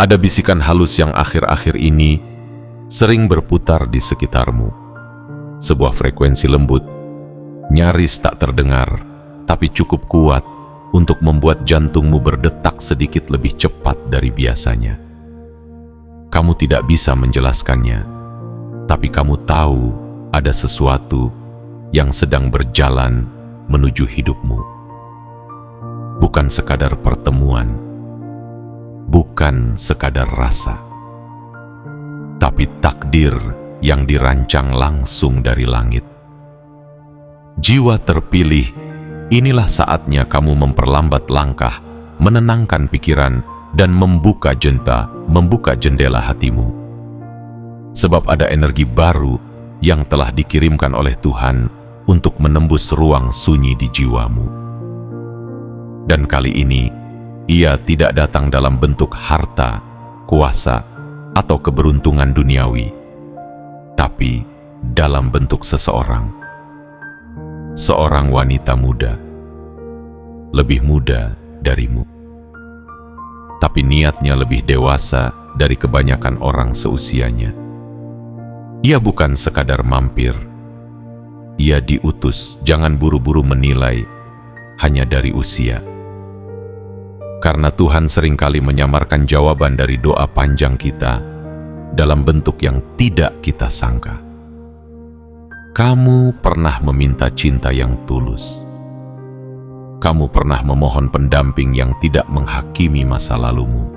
Ada bisikan halus yang akhir-akhir ini sering berputar di sekitarmu. Sebuah frekuensi lembut, nyaris tak terdengar, tapi cukup kuat untuk membuat jantungmu berdetak sedikit lebih cepat dari biasanya. Kamu tidak bisa menjelaskannya, tapi kamu tahu ada sesuatu yang sedang berjalan menuju hidupmu. Bukan sekadar pertemuan, bukan sekadar rasa, tapi takdir yang dirancang langsung dari langit. Jiwa terpilih, inilah saatnya kamu memperlambat langkah, menenangkan pikiran, dan membuka jendela hatimu. Sebab ada energi baru yang telah dikirimkan oleh Tuhan untuk menembus ruang sunyi di jiwamu. Dan kali ini, Ia tidak datang dalam bentuk harta, kuasa, atau keberuntungan duniawi, tapi dalam bentuk seseorang wanita muda, lebih muda darimu, tapi niatnya lebih dewasa dari kebanyakan orang seusianya. Ia bukan sekadar mampir, ia diutus. Jangan buru-buru menilai hanya dari usia, karena Tuhan seringkali menyamarkan jawaban dari doa panjang kita dalam bentuk yang tidak kita sangka. Kamu pernah meminta cinta yang tulus. Kamu pernah memohon pendamping yang tidak menghakimi masa lalumu.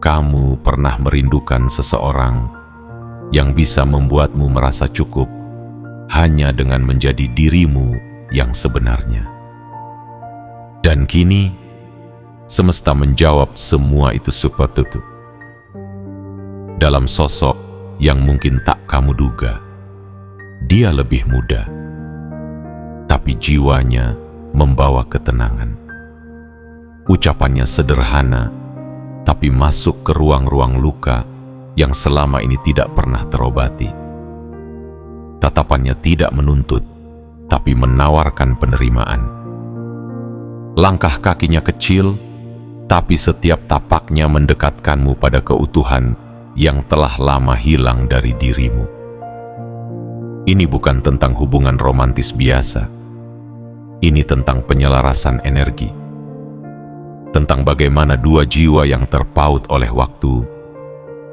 Kamu pernah merindukan seseorang yang bisa membuatmu merasa cukup hanya dengan menjadi dirimu yang sebenarnya. Dan kini, semesta menjawab semua itu seperti itu, dalam sosok yang mungkin tak kamu duga. Dia lebih muda, tapi jiwanya membawa ketenangan. Ucapannya sederhana, tapi masuk ke ruang-ruang luka yang selama ini tidak pernah terobati. Tatapannya tidak menuntut, tapi menawarkan penerimaan. Langkah kakinya kecil, tapi setiap tapaknya mendekatkanmu pada keutuhan yang telah lama hilang dari dirimu. Ini bukan tentang hubungan romantis biasa. Ini tentang penyelarasan energi. Tentang bagaimana dua jiwa yang terpaut oleh waktu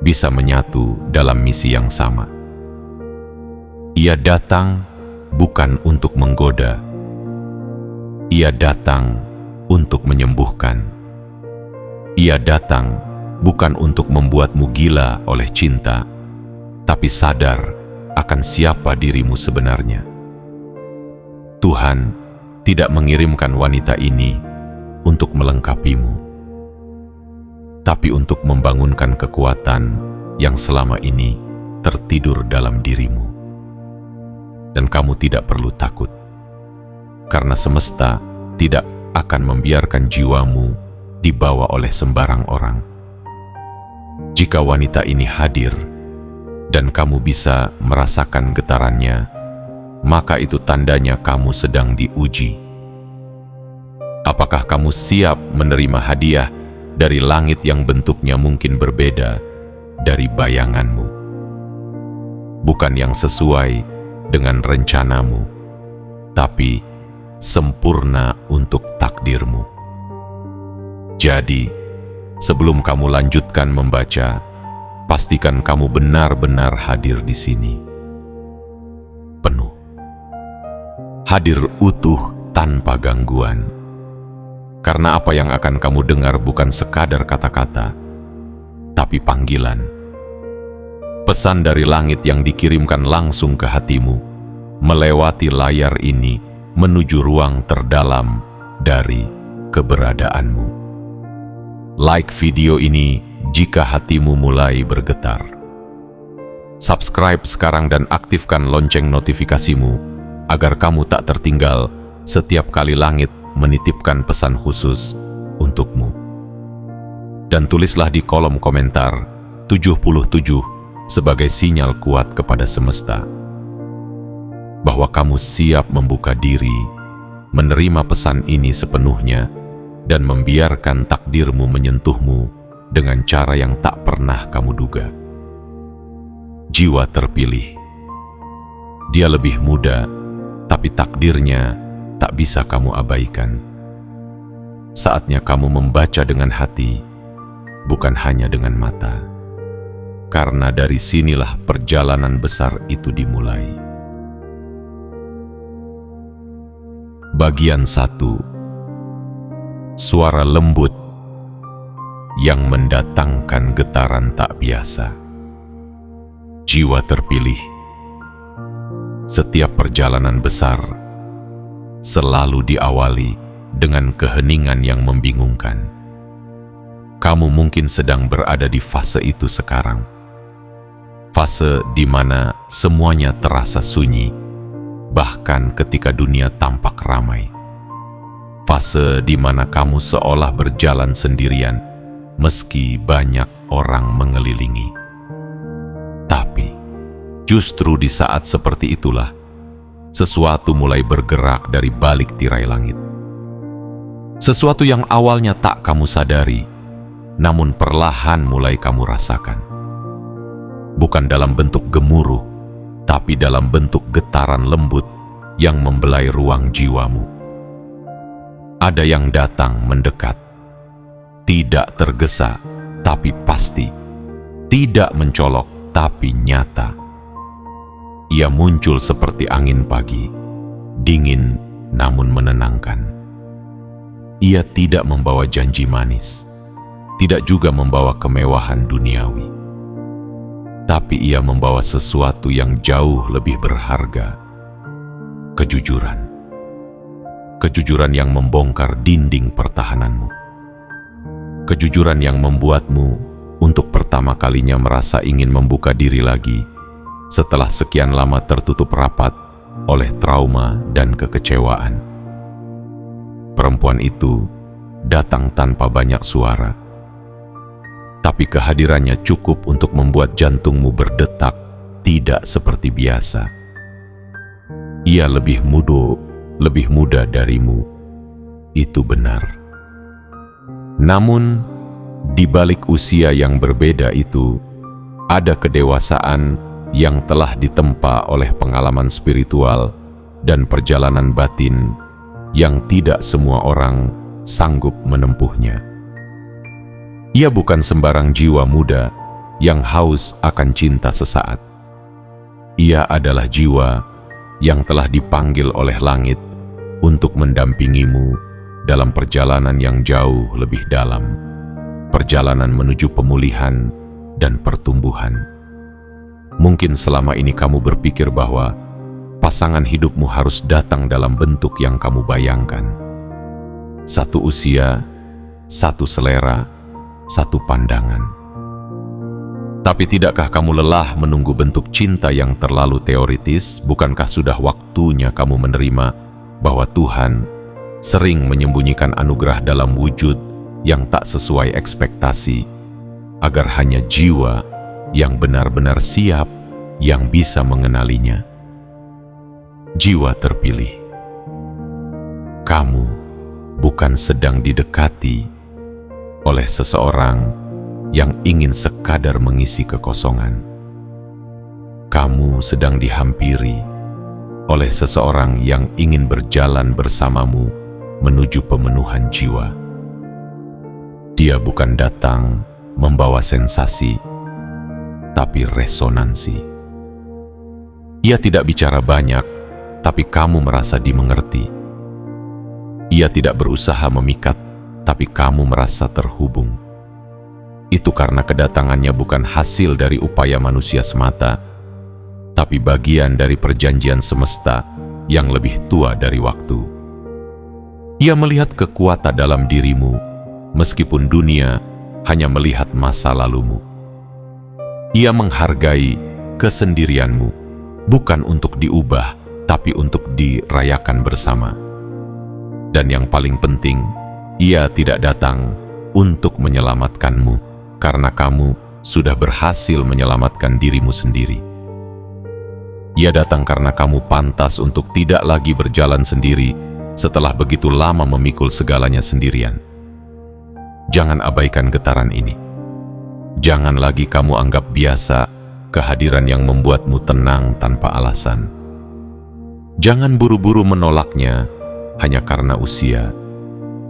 bisa menyatu dalam misi yang sama. Ia datang bukan untuk menggoda. Ia datang untuk menyembuhkan. Ia datang bukan untuk membuatmu gila oleh cinta, tapi sadar akan siapa dirimu sebenarnya. Tuhan tidak mengirimkan wanita ini untuk melengkapimu, tapi untuk membangunkan kekuatan yang selama ini tertidur dalam dirimu. Dan kamu tidak perlu takut, karena semesta tidak akan membiarkan jiwamu dibawa oleh sembarang orang. Jika wanita ini hadir, dan kamu bisa merasakan getarannya, maka itu tandanya kamu sedang diuji. Apakah kamu siap menerima hadiah dari langit yang bentuknya mungkin berbeda dari bayanganmu? Bukan yang sesuai dengan rencanamu, tapi sempurna untuk takdirmu. Jadi, sebelum kamu lanjutkan membaca, pastikan kamu benar-benar hadir di sini. Penuh. Hadir utuh tanpa gangguan. Karena apa yang akan kamu dengar bukan sekadar kata-kata, tapi panggilan. Pesan dari langit yang dikirimkan langsung ke hatimu, melewati layar ini menuju ruang terdalam dari keberadaanmu. Like video ini jika hatimu mulai bergetar. Subscribe sekarang dan aktifkan lonceng notifikasimu agar kamu tak tertinggal setiap kali langit menitipkan pesan khusus untukmu. Dan tulislah di kolom komentar 77 sebagai sinyal kuat kepada semesta bahwa kamu siap membuka diri, menerima pesan ini sepenuhnya, dan membiarkan takdirmu menyentuhmu dengan cara yang tak pernah kamu duga. Jiwa terpilih. Dia lebih muda, tapi takdirnya tak bisa kamu abaikan. Saatnya kamu membaca dengan hati, bukan hanya dengan mata. Karena dari sinilah perjalanan besar itu dimulai. Bagian 1. Suara lembut yang mendatangkan getaran tak biasa. Jiwa terpilih. Setiap perjalanan besar selalu diawali dengan keheningan yang membingungkan. Kamu mungkin sedang berada di fase itu sekarang. Fase di mana semuanya terasa sunyi, bahkan ketika dunia tampak ramai. Fase di mana kamu seolah berjalan sendirian, meski banyak orang mengelilingi. Tapi, justru di saat seperti itulah, sesuatu mulai bergerak dari balik tirai langit. Sesuatu yang awalnya tak kamu sadari, namun perlahan mulai kamu rasakan. Bukan dalam bentuk gemuruh, tapi dalam bentuk getaran lembut yang membelai ruang jiwamu. Ada yang datang mendekat, tidak tergesa, tapi pasti, tidak mencolok, tapi nyata. Ia muncul seperti angin pagi, dingin namun menenangkan. Ia tidak membawa janji manis, tidak juga membawa kemewahan duniawi. Tapi ia membawa sesuatu yang jauh lebih berharga. Kejujuran. Kejujuran yang membongkar dinding pertahananmu. Kejujuran yang membuatmu untuk pertama kalinya merasa ingin membuka diri lagi setelah sekian lama tertutup rapat oleh trauma dan kekecewaan. Perempuan itu datang tanpa banyak suara, tapi kehadirannya cukup untuk membuat jantungmu berdetak tidak seperti biasa. Ia lebih muda darimu, itu benar. Namun, di balik usia yang berbeda itu, ada kedewasaan yang telah ditempa oleh pengalaman spiritual dan perjalanan batin yang tidak semua orang sanggup menempuhnya. Ia bukan sembarang jiwa muda yang haus akan cinta sesaat. Ia adalah jiwa yang telah dipanggil oleh langit untuk mendampingimu dalam perjalanan yang jauh lebih dalam. Perjalanan menuju pemulihan dan pertumbuhan. Mungkin selama ini kamu berpikir bahwa pasangan hidupmu harus datang dalam bentuk yang kamu bayangkan. Satu usia, satu selera, satu pandangan. Tapi tidakkah kamu lelah menunggu bentuk cinta yang terlalu teoritis? Bukankah sudah waktunya kamu menerima bahwa Tuhan sering menyembunyikan anugerah dalam wujud yang tak sesuai ekspektasi, agar hanya jiwa yang benar-benar siap yang bisa mengenalinya. Jiwa terpilih. Kamu bukan sedang didekati oleh seseorang yang ingin sekadar mengisi kekosongan. Kamu sedang dihampiri oleh seseorang yang ingin berjalan bersamamu menuju pemenuhan jiwa. Dia bukan datang membawa sensasi, tapi resonansi. Ia tidak bicara banyak, tapi kamu merasa dimengerti. Ia tidak berusaha memikat, tapi kamu merasa terhubung. Itu karena kedatangannya bukan hasil dari upaya manusia semata, tapi bagian dari perjanjian semesta yang lebih tua dari waktu. Ia melihat kekuatan dalam dirimu, meskipun dunia hanya melihat masa lalumu. Ia menghargai kesendirianmu, bukan untuk diubah, tapi untuk dirayakan bersama. Dan yang paling penting, ia tidak datang untuk menyelamatkanmu, karena kamu sudah berhasil menyelamatkan dirimu sendiri. Ia datang karena kamu pantas untuk tidak lagi berjalan sendiri setelah begitu lama memikul segalanya sendirian. Jangan abaikan getaran ini. Jangan lagi kamu anggap biasa kehadiran yang membuatmu tenang tanpa alasan. Jangan buru-buru menolaknya hanya karena usia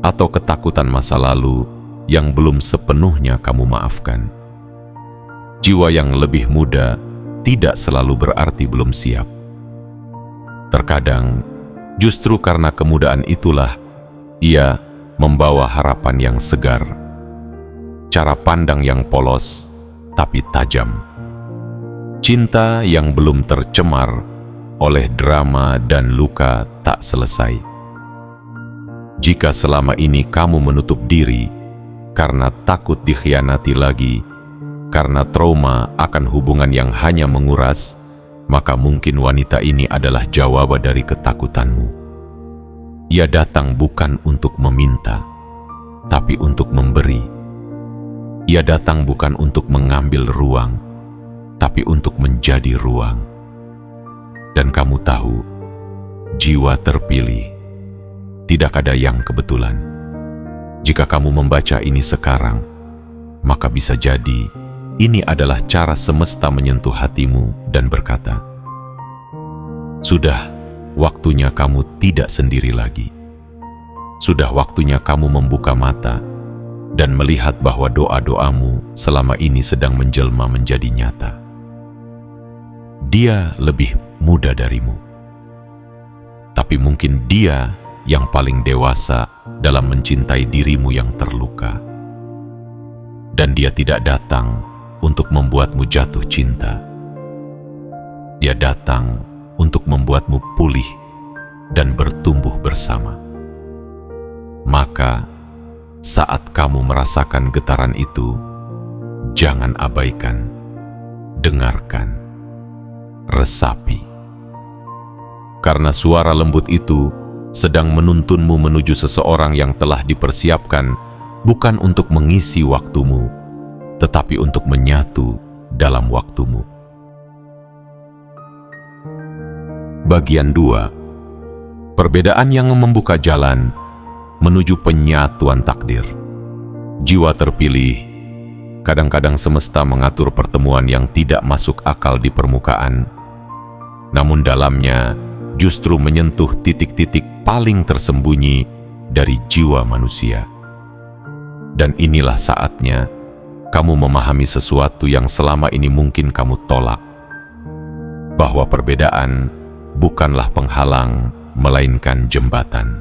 atau ketakutan masa lalu yang belum sepenuhnya kamu maafkan. Jiwa yang lebih muda tidak selalu berarti belum siap. Terkadang, justru karena kemudaan itulah ia membawa harapan yang segar, cara pandang yang polos tapi tajam, cinta yang belum tercemar oleh drama dan luka tak selesai. Jika selama ini kamu menutup diri karena takut dikhianati lagi, karena trauma akan hubungan yang hanya menguras, maka mungkin wanita ini adalah jawaban dari ketakutanmu. Ia datang bukan untuk meminta, tapi untuk memberi. Ia datang bukan untuk mengambil ruang, tapi untuk menjadi ruang. Dan kamu tahu, jiwa terpilih, tidak ada yang kebetulan. Jika kamu membaca ini sekarang, maka bisa jadi ini adalah cara semesta menyentuh hatimu dan berkata, "Sudah waktunya kamu tidak sendiri lagi. Sudah waktunya kamu membuka mata dan melihat bahwa doa-doamu selama ini sedang menjelma menjadi nyata." Dia lebih muda darimu, tapi mungkin dia yang paling dewasa dalam mencintai dirimu yang terluka. Dan dia tidak datang untuk membuatmu jatuh cinta. Dia datang untuk membuatmu pulih dan bertumbuh bersama. Maka, saat kamu merasakan getaran itu, jangan abaikan, dengarkan, resapi. Karena suara lembut itu sedang menuntunmu menuju seseorang yang telah dipersiapkan bukan untuk mengisi waktumu, tetapi untuk menyatu dalam waktumu. Bagian 2. Perbedaan yang membuka jalan menuju penyatuan takdir. Jiwa terpilih, kadang-kadang semesta mengatur pertemuan yang tidak masuk akal di permukaan, namun dalamnya justru menyentuh titik-titik paling tersembunyi dari jiwa manusia. Dan inilah saatnya kamu memahami sesuatu yang selama ini mungkin kamu tolak, bahwa perbedaan bukanlah penghalang, melainkan jembatan.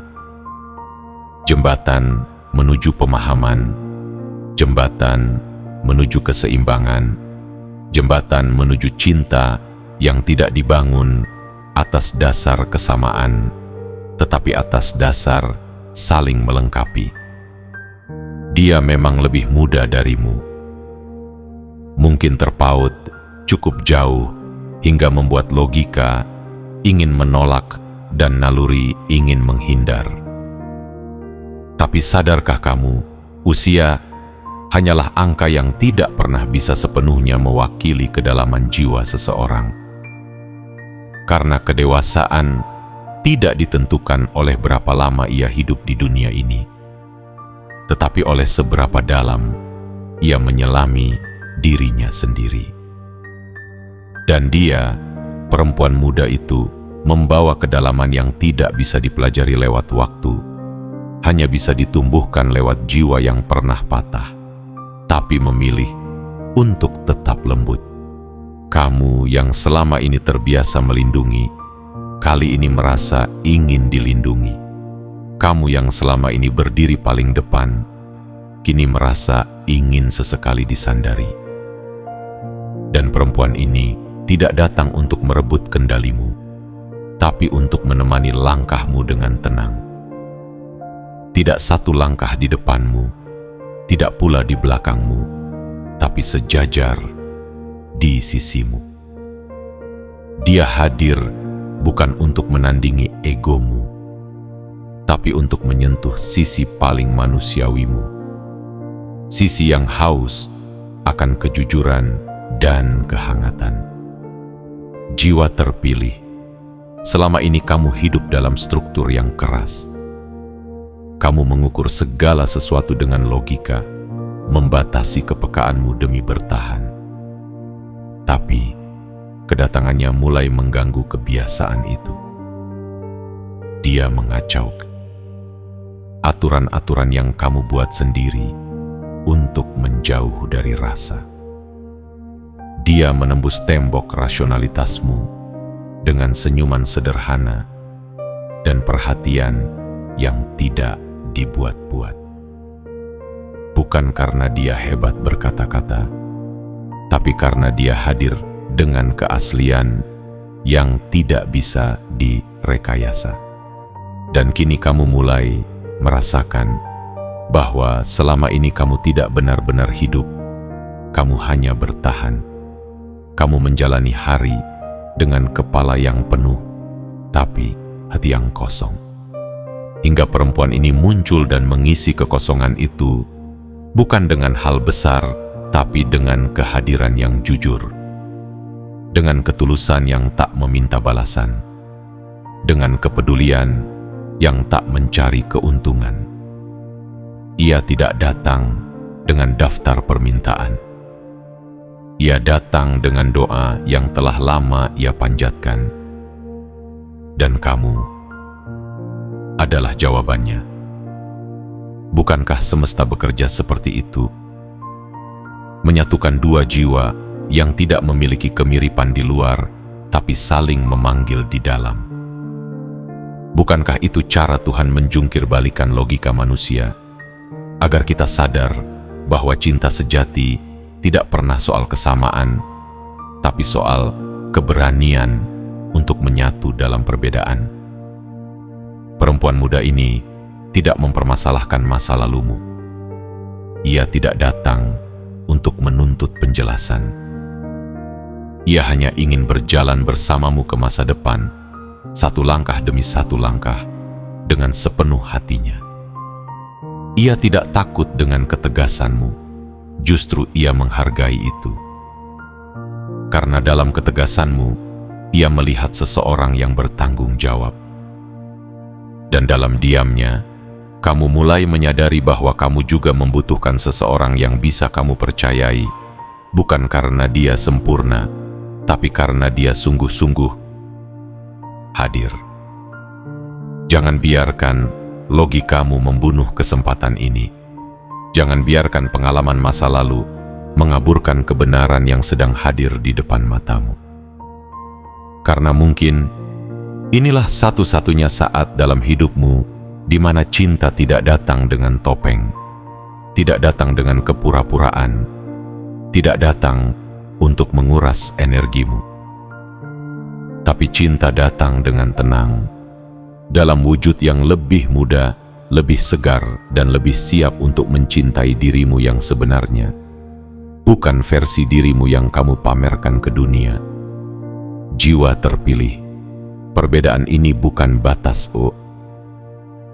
Jembatan menuju pemahaman, jembatan menuju keseimbangan, jembatan menuju cinta yang tidak dibangun atas dasar kesamaan, tetapi atas dasar saling melengkapi. Dia memang lebih muda darimu, mungkin terpaut cukup jauh hingga membuat logika ingin menolak dan naluri ingin menghindar. Tapi sadarkah kamu, usia hanyalah angka yang tidak pernah bisa sepenuhnya mewakili kedalaman jiwa seseorang. Karena kedewasaan tidak ditentukan oleh berapa lama ia hidup di dunia ini, tetapi oleh seberapa dalam ia menyelami dirinya sendiri. Dan dia, perempuan muda itu, membawa kedalaman yang tidak bisa dipelajari lewat waktu, hanya bisa ditumbuhkan lewat jiwa yang pernah patah, tapi memilih untuk tetap lembut. Kamu yang selama ini terbiasa melindungi, kali ini merasa ingin dilindungi. Kamu yang selama ini berdiri paling depan, kini merasa ingin sesekali disandari. Dan perempuan ini tidak datang untuk merebut kendalimu, tapi untuk menemani langkahmu dengan tenang. Tidak satu langkah di depanmu, tidak pula di belakangmu, tapi sejajar di sisimu. Dia hadir bukan untuk menandingi egomu, tapi untuk menyentuh sisi paling manusiawimu, sisi yang haus akan kejujuran dan kehangatan. Jiwa terpilih, selama ini kamu hidup dalam struktur yang keras. Kamu mengukur segala sesuatu dengan logika, membatasi kepekaanmu demi bertahan. Tapi kedatangannya mulai mengganggu kebiasaan itu. Dia mengacau aturan-aturan yang kamu buat sendiri untuk menjauh dari rasa. Dia menembus tembok rasionalitasmu dengan senyuman sederhana dan perhatian yang tidak dibuat-buat. Bukan karena dia hebat berkata-kata, tapi karena dia hadir dengan keaslian yang tidak bisa direkayasa. Dan kini kamu mulai merasakan bahwa selama ini kamu tidak benar-benar hidup. Kamu hanya bertahan. Kamu menjalani hari dengan kepala yang penuh, tapi hati yang kosong. Hingga perempuan ini muncul dan mengisi kekosongan itu, bukan dengan hal besar, tapi dengan kehadiran yang jujur, dengan ketulusan yang tak meminta balasan, dengan kepedulian yang tak mencari keuntungan. Ia tidak datang dengan daftar permintaan. Ia datang dengan doa yang telah lama ia panjatkan. Dan kamu adalah jawabannya. Bukankah semesta bekerja seperti itu? Menyatukan dua jiwa yang tidak memiliki kemiripan di luar, tapi saling memanggil di dalam. Bukankah itu cara Tuhan menjungkir balikan logika manusia, agar kita sadar bahwa cinta sejati tidak pernah soal kesamaan, tapi soal keberanian untuk menyatu dalam perbedaan. Perempuan muda ini tidak mempermasalahkan masa lalumu. Ia tidak datang untuk menuntut penjelasan. Ia hanya ingin berjalan bersamamu ke masa depan, satu langkah demi satu langkah, dengan sepenuh hatinya. Ia tidak takut dengan ketegasanmu. Justru ia menghargai itu. Karena dalam ketegasanmu, ia melihat seseorang yang bertanggung jawab. Dan dalam diamnya, kamu mulai menyadari bahwa kamu juga membutuhkan seseorang yang bisa kamu percayai, bukan karena dia sempurna, tapi karena dia sungguh-sungguh hadir. Jangan biarkan logikamu membunuh kesempatan ini. Jangan biarkan pengalaman masa lalu mengaburkan kebenaran yang sedang hadir di depan matamu. Karena mungkin inilah satu-satunya saat dalam hidupmu di mana cinta tidak datang dengan topeng, tidak datang dengan kepura-puraan, tidak datang untuk menguras energimu. Tapi cinta datang dengan tenang, dalam wujud yang lebih muda, lebih segar, dan lebih siap untuk mencintai dirimu yang sebenarnya. Bukan versi dirimu yang kamu pamerkan ke dunia. Jiwa terpilih. Perbedaan ini bukan batas.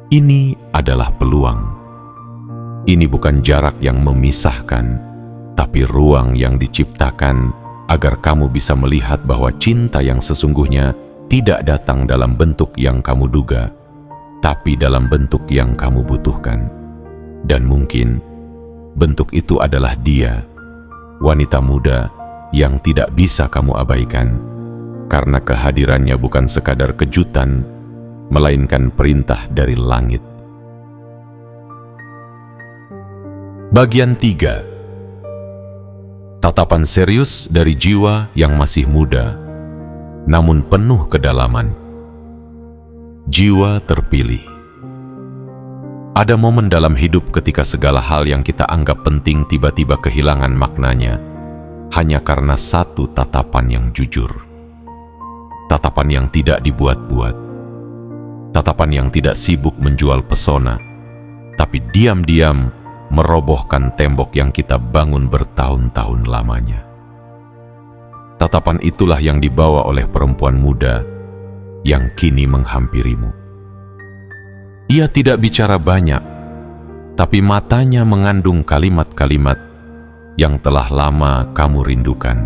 Ini adalah peluang. Ini bukan jarak yang memisahkan, tapi ruang yang diciptakan agar kamu bisa melihat bahwa cinta yang sesungguhnya tidak datang dalam bentuk yang kamu duga, tapi dalam bentuk yang kamu butuhkan. Dan mungkin bentuk itu adalah dia, wanita muda yang tidak bisa kamu abaikan, karena kehadirannya bukan sekadar kejutan, melainkan perintah dari langit. Bagian 3. Tatapan serius dari jiwa yang masih muda, namun penuh kedalaman. Jiwa terpilih. Ada momen dalam hidup ketika segala hal yang kita anggap penting tiba-tiba kehilangan maknanya, hanya karena satu tatapan yang jujur. Tatapan yang tidak dibuat-buat. Tatapan yang tidak sibuk menjual pesona, tapi diam-diam merobohkan tembok yang kita bangun bertahun-tahun lamanya. Tatapan itulah yang dibawa oleh perempuan muda yang kini menghampirimu. Ia tidak bicara banyak, tapi matanya mengandung kalimat-kalimat yang telah lama kamu rindukan.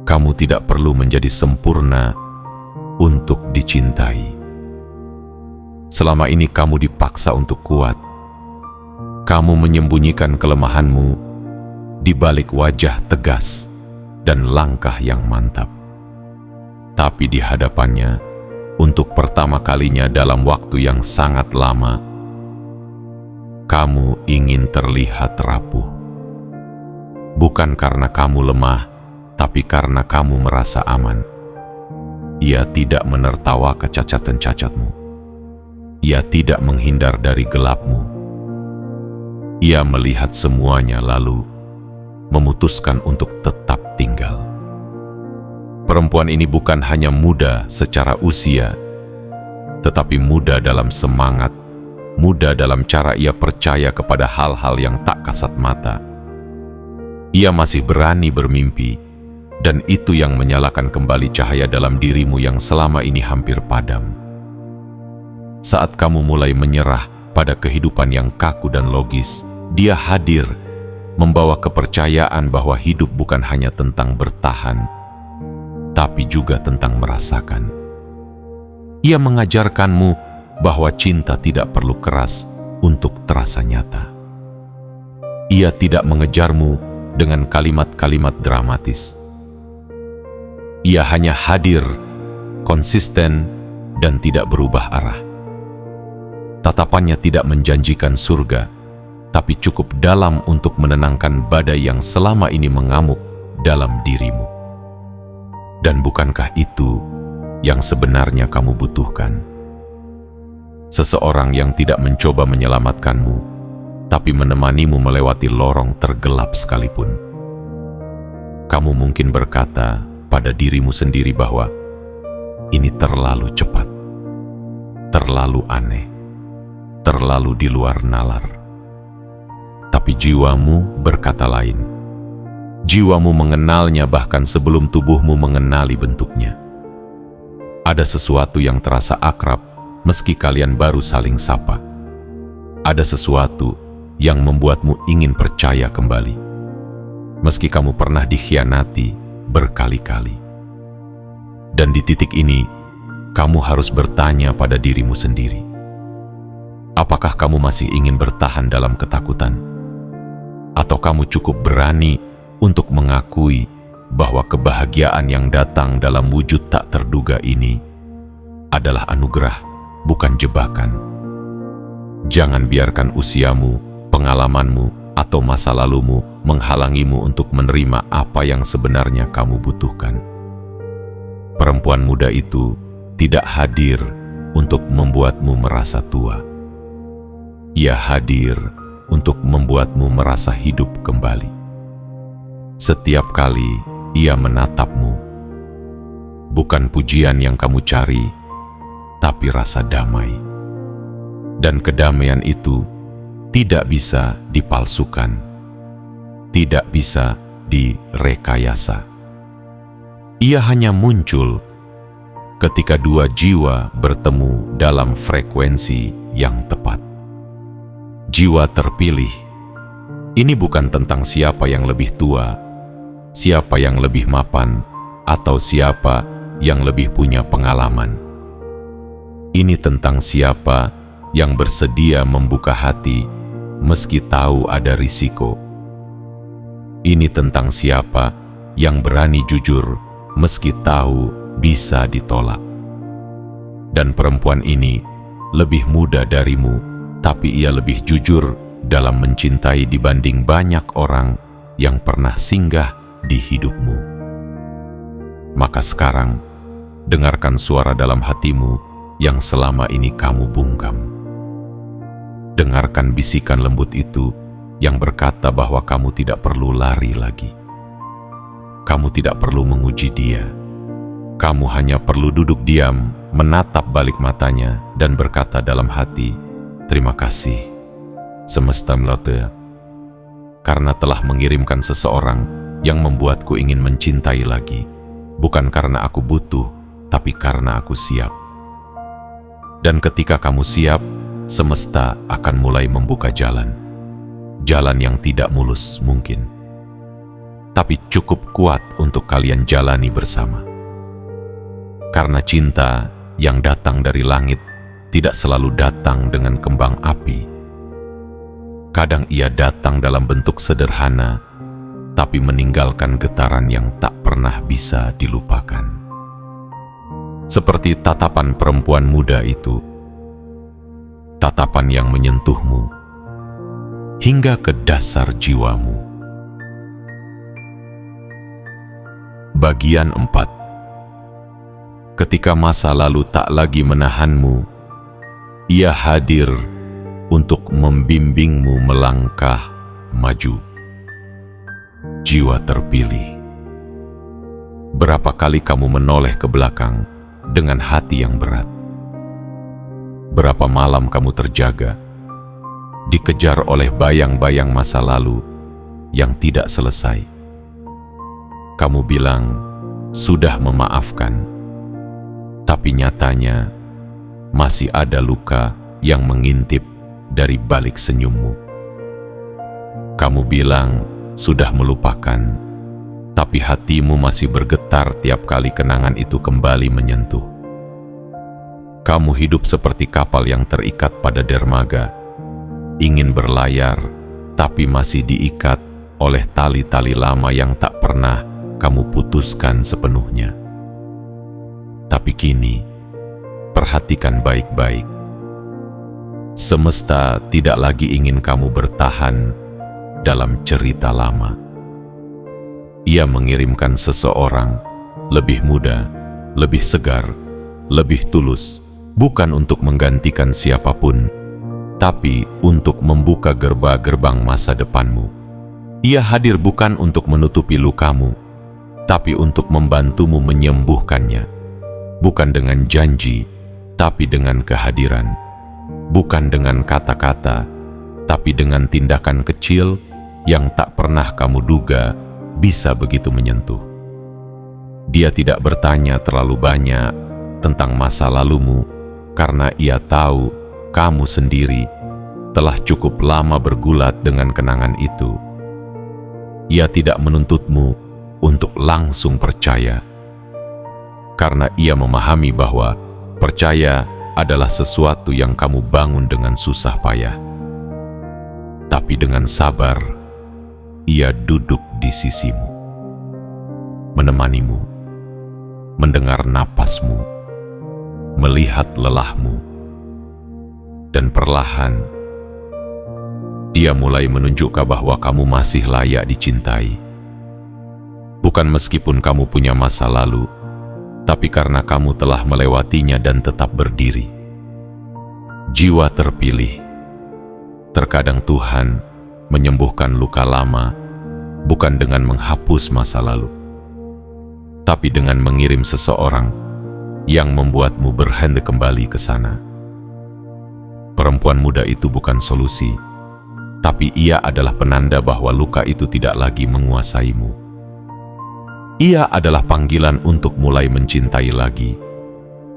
Kamu tidak perlu menjadi sempurna untuk dicintai. Selama ini kamu dipaksa untuk kuat. Kamu menyembunyikan kelemahanmu di balik wajah tegas dan langkah yang mantap. Tapi di hadapannya, untuk pertama kalinya dalam waktu yang sangat lama, kamu ingin terlihat rapuh. Bukan karena kamu lemah, tapi karena kamu merasa aman. Ia tidak menertawa kecacatan-cacatmu. Ia tidak menghindar dari gelapmu. Ia melihat semuanya lalu memutuskan untuk tetap tinggal. Perempuan ini bukan hanya muda secara usia, tetapi muda dalam semangat, muda dalam cara ia percaya kepada hal-hal yang tak kasat mata. Ia masih berani bermimpi, dan itu yang menyalakan kembali cahaya dalam dirimu yang selama ini hampir padam. Saat kamu mulai menyerah pada kehidupan yang kaku dan logis, Dia hadir, membawa kepercayaan bahwa hidup bukan hanya tentang bertahan, tapi juga tentang merasakan. Ia mengajarkanmu bahwa cinta tidak perlu keras untuk terasa nyata. Ia tidak mengejarmu dengan kalimat-kalimat dramatis. Ia hanya hadir, konsisten, dan tidak berubah arah. Tatapannya tidak menjanjikan surga, tapi cukup dalam untuk menenangkan badai yang selama ini mengamuk dalam dirimu. Dan bukankah itu yang sebenarnya kamu butuhkan? Seseorang yang tidak mencoba menyelamatkanmu, tapi menemanimu melewati lorong tergelap sekalipun. Kamu mungkin berkata pada dirimu sendiri bahwa ini terlalu cepat, terlalu aneh, terlalu di luar nalar. Tapi jiwamu berkata lain. Jiwamu mengenalnya bahkan sebelum tubuhmu mengenali bentuknya. Ada sesuatu yang terasa akrab meski kalian baru saling sapa. Ada sesuatu yang membuatmu ingin percaya kembali, meski kamu pernah dikhianati berkali-kali. Dan di titik ini, kamu harus bertanya pada dirimu sendiri, apakah kamu masih ingin bertahan dalam ketakutan? Atau kamu cukup berani untuk mengakui bahwa kebahagiaan yang datang dalam wujud tak terduga ini adalah anugerah, bukan jebakan? Jangan biarkan usiamu, pengalamanmu, atau masa lalumu menghalangimu untuk menerima apa yang sebenarnya kamu butuhkan. Perempuan muda itu tidak hadir untuk membuatmu merasa tua. Ia hadir untuk membuatmu merasa hidup kembali. Setiap kali ia menatapmu, bukan pujian yang kamu cari, tapi rasa damai. Dan kedamaian itu tidak bisa dipalsukan, tidak bisa direkayasa. Ia hanya muncul ketika dua jiwa bertemu dalam frekuensi yang tepat. Jiwa terpilih. Ini bukan tentang siapa yang lebih tua, siapa yang lebih mapan, atau siapa yang lebih punya pengalaman. Ini tentang siapa yang bersedia membuka hati meski tahu ada risiko. Ini tentang siapa yang berani jujur meski tahu bisa ditolak. Dan perempuan ini lebih muda darimu, tapi ia lebih jujur dalam mencintai dibanding banyak orang yang pernah singgah di hidupmu. Maka sekarang, dengarkan suara dalam hatimu yang selama ini kamu bungkam. Dengarkan bisikan lembut itu yang berkata bahwa kamu tidak perlu lari lagi. Kamu tidak perlu menguji dia. Kamu hanya perlu duduk diam, menatap balik matanya, dan berkata dalam hati, "Terima kasih, semesta melata, karena telah mengirimkan seseorang yang membuatku ingin mencintai lagi, bukan karena aku butuh, tapi karena aku siap." Dan ketika kamu siap, semesta akan mulai membuka jalan. Jalan yang tidak mulus mungkin, tapi cukup kuat untuk kalian jalani bersama. Karena cinta yang datang dari langit tidak selalu datang dengan kembang api. Kadang ia datang dalam bentuk sederhana, tapi meninggalkan getaran yang tak pernah bisa dilupakan. Seperti tatapan perempuan muda itu, tatapan yang menyentuhmu hingga ke dasar jiwamu. Bagian 4. Ketika masa lalu tak lagi menahanmu, ia hadir untuk membimbingmu melangkah maju. Jiwa terpilih. Berapa kali kamu menoleh ke belakang dengan hati yang berat? Berapa malam kamu terjaga, dikejar oleh bayang-bayang masa lalu yang tidak selesai? Kamu bilang sudah memaafkan, tapi nyatanya masih ada luka yang mengintip dari balik senyummu. Kamu bilang sudah melupakan, tapi hatimu masih bergetar tiap kali kenangan itu kembali menyentuh. Kamu hidup seperti kapal yang terikat pada dermaga, ingin berlayar, tapi masih diikat oleh tali-tali lama yang tak pernah kamu putuskan sepenuhnya. Tapi kini, perhatikan baik-baik. Semesta tidak lagi ingin kamu bertahan dalam cerita lama. Ia mengirimkan seseorang lebih muda, lebih segar, lebih tulus, bukan untuk menggantikan siapapun, tapi untuk membuka gerbang masa depanmu. Ia hadir bukan untuk menutupi lukamu, tapi untuk membantumu menyembuhkannya. Bukan dengan janji, tapi dengan kehadiran. Bukan dengan kata-kata, tapi dengan tindakan kecil yang tak pernah kamu duga bisa begitu menyentuh. Dia tidak bertanya terlalu banyak tentang masa lalumu, karena ia tahu kamu sendiri telah cukup lama bergulat dengan kenangan itu. Ia tidak menuntutmu untuk langsung percaya, karena ia memahami bahwa percaya adalah sesuatu yang kamu bangun dengan susah payah. Tapi dengan sabar, ia duduk di sisimu, menemanimu, mendengar napasmu, melihat lelahmu, dan perlahan dia mulai menunjukkan bahwa kamu masih layak dicintai. Bukan meskipun kamu punya masa lalu, tapi karena kamu telah melewatinya dan tetap berdiri. Jiwa terpilih. Terkadang Tuhan menyembuhkan luka lama bukan dengan menghapus masa lalu, tapi dengan mengirim seseorang yang membuatmu berhenti kembali ke sana. Perempuan muda itu bukan solusi, tapi ia adalah penanda bahwa luka itu tidak lagi menguasaimu. Ia adalah panggilan untuk mulai mencintai lagi,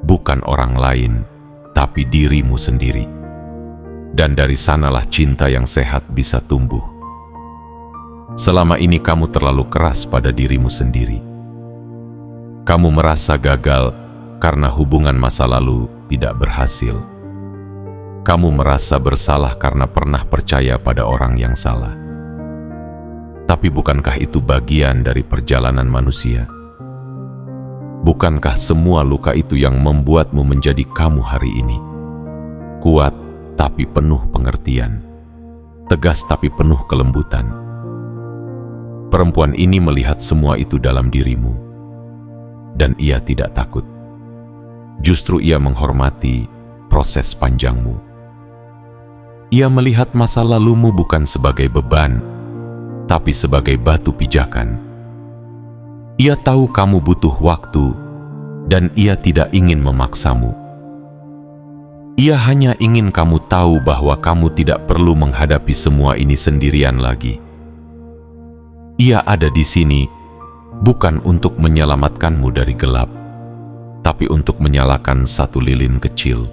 bukan orang lain, tapi dirimu sendiri. Dan dari sanalah cinta yang sehat bisa tumbuh. Selama ini kamu terlalu keras pada dirimu sendiri. Kamu merasa gagal karena hubungan masa lalu tidak berhasil. Kamu merasa bersalah karena pernah percaya pada orang yang salah. Tapi bukankah itu bagian dari perjalanan manusia? Bukankah semua luka itu yang membuatmu menjadi kamu hari ini? Kuat tapi penuh pengertian, tegas tapi penuh kelembutan. Perempuan ini melihat semua itu dalam dirimu, dan ia tidak takut. Justru ia menghormati proses panjangmu. Ia melihat masa lalumu bukan sebagai beban, tapi sebagai batu pijakan. Ia tahu kamu butuh waktu, dan ia tidak ingin memaksamu. Ia hanya ingin kamu tahu bahwa kamu tidak perlu menghadapi semua ini sendirian lagi. Ia ada di sini bukan untuk menyelamatkanmu dari gelap, tapi untuk menyalakan satu lilin kecil.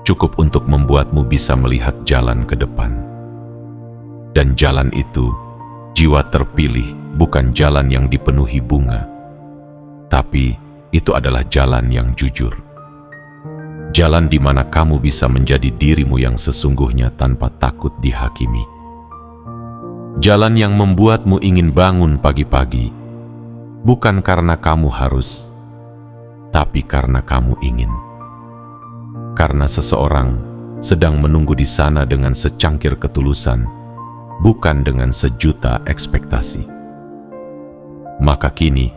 Cukup untuk membuatmu bisa melihat jalan ke depan. Dan jalan itu, jiwa terpilih, bukan jalan yang dipenuhi bunga, tapi itu adalah jalan yang jujur. Jalan di mana kamu bisa menjadi dirimu yang sesungguhnya tanpa takut dihakimi. Jalan yang membuatmu ingin bangun pagi-pagi, bukan karena kamu harus, tapi karena kamu ingin. Karena seseorang sedang menunggu di sana dengan secangkir ketulusan, bukan dengan sejuta ekspektasi. Maka kini,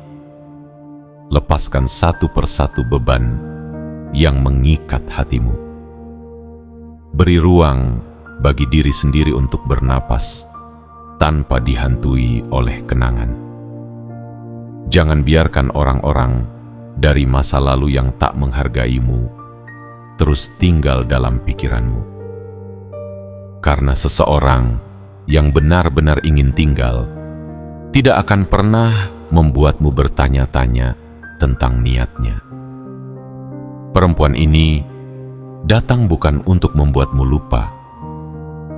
lepaskan satu persatu beban yang mengikat hatimu. Beri ruang bagi diri sendiri untuk bernapas tanpa dihantui oleh kenangan. Jangan biarkan orang-orang dari masa lalu yang tak menghargaimu terus tinggal dalam pikiranmu. Karena seseorang yang benar-benar ingin tinggal tidak akan pernah membuatmu bertanya-tanya tentang niatnya. Perempuan ini datang bukan untuk membuatmu lupa,